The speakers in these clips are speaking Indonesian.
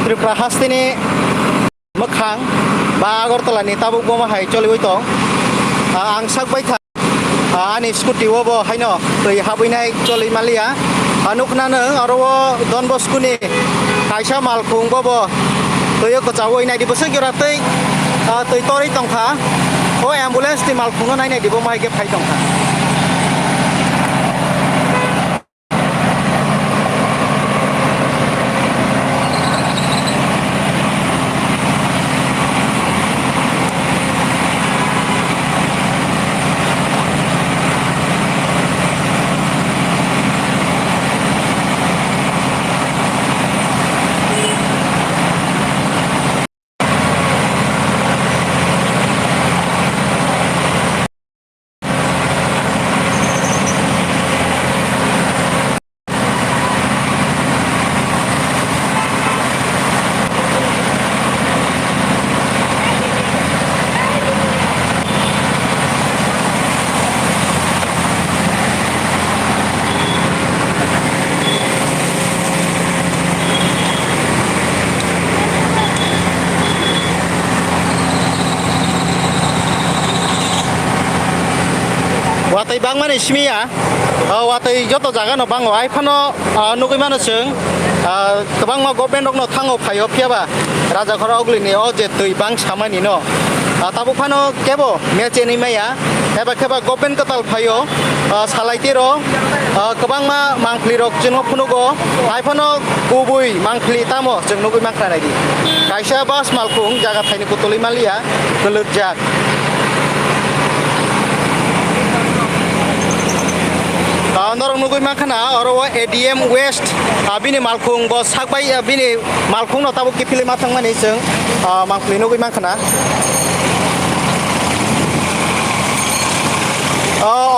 Tripura hastini mokhang ba Agartala ni tabuk bo mahai choliwi tong ang sakbai tha ani scooty wo haino tui habuinai choli malia anuknano aro Don Bosco ni kaisa malkhung bo tui ko chawoi nai di bosu gyora tui tori tongkha o ambulance ti malkhung nai nai di bo mahai ge phai tongkha watai bang mani smia watai joto jaga no bang wai phano nugui mano chung kobang ma government no thango phaio phiaba raja khara ogli ni o je tui bang samani no tabu phano kebo meche ni maya eba kheba government katal phaio salaiti ro kobang ma mangpli rok chung phunugo ai phano kubui mangpli tamo chung nugui mangkra nai di kaisa bas malkhung jaga thaini putuli malia kelujak norong nugui makhana oro ADM West bini malkhung bo sakbai bini malkhung no tabu kipili mathang mani chung mangpli nugui makhana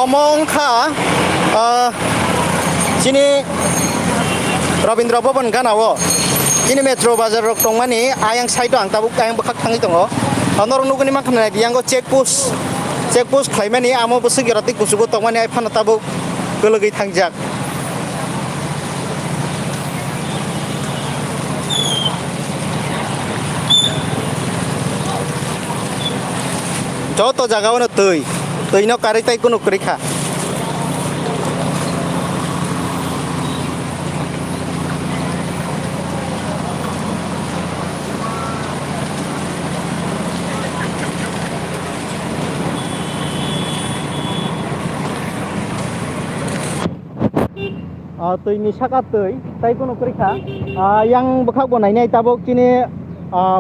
omong kha chini Rabindra Bhavan ganao chini metro bazar rok tongmani ayang side ang tabu ayang bakhak thangi tongo norong nugui makhana diango check post khlaimani amo busu girati kusugo tongmani ai phana tabu kelegi tangjak joto jaga no tui no karitai kuno krikha tui ni saka tui tai kuno krikha yang bakhak bo nainai tabok chini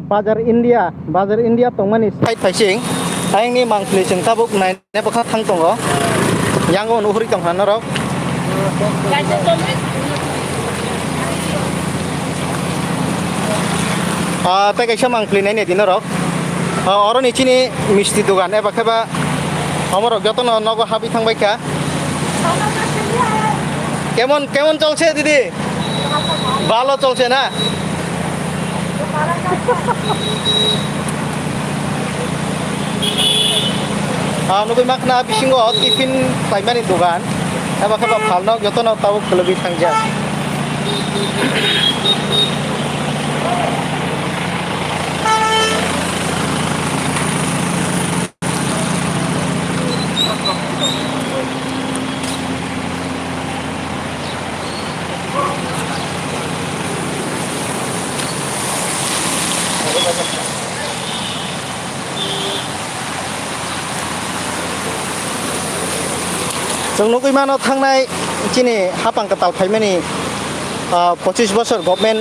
bazar India tongmani site thaising ayang ni mangpli chung tabuk nainai bakhak thang tongo yang on uhri tong hanarok tai kaisa mangpli nainai dinarok oro ni chini misti dogan eba kheba amorok jotono nogo habi thangbaika কেমন চলছে দিদি ভালো চলছে না nugui makhna bisingo tiffin paimani dogan eba kheba phalno jotono tabuk kelegi thangjak जों nugui mano thangnai chini hapang katal phaimani 25 bosor government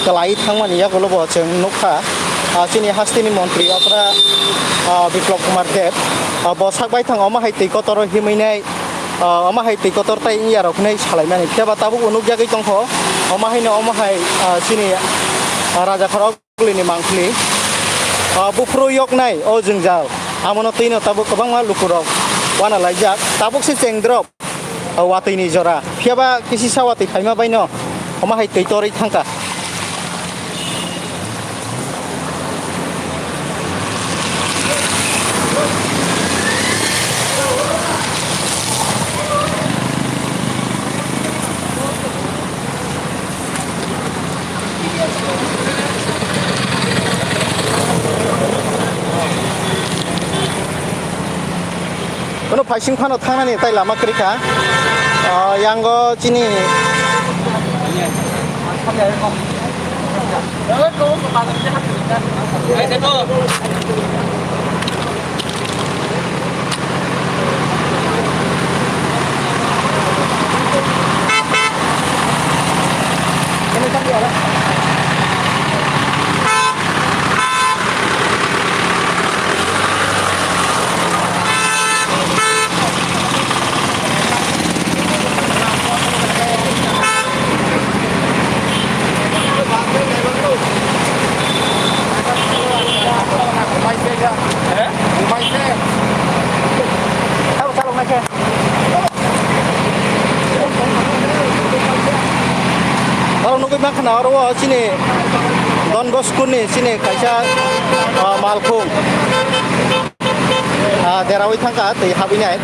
kalai thangmani yagulo bo जों nukha chini hastini montri apra Biplop Kumar Dev bo sakbai thang oma hai tei kotor himainai oma hai tei kotor tai iya rok nei salaimani pheba tabu unuk jagoi tongkho oma hai chini raja khorogli ni mangpli bufro yok nai o jungjal amono teino tabu kabangma lukurok wana laijak tabuk si cengdrop watui ni jora phiaba kisi sawati phaima baino oma hai tei tori thangka फाइसिं फानो थांनानै ताइ लामा क्रिका यांगो चिनि Kalau nunggu makan arwah sini Don Bosco nih sini kaca Malkung. Derawi tangkat di habinya.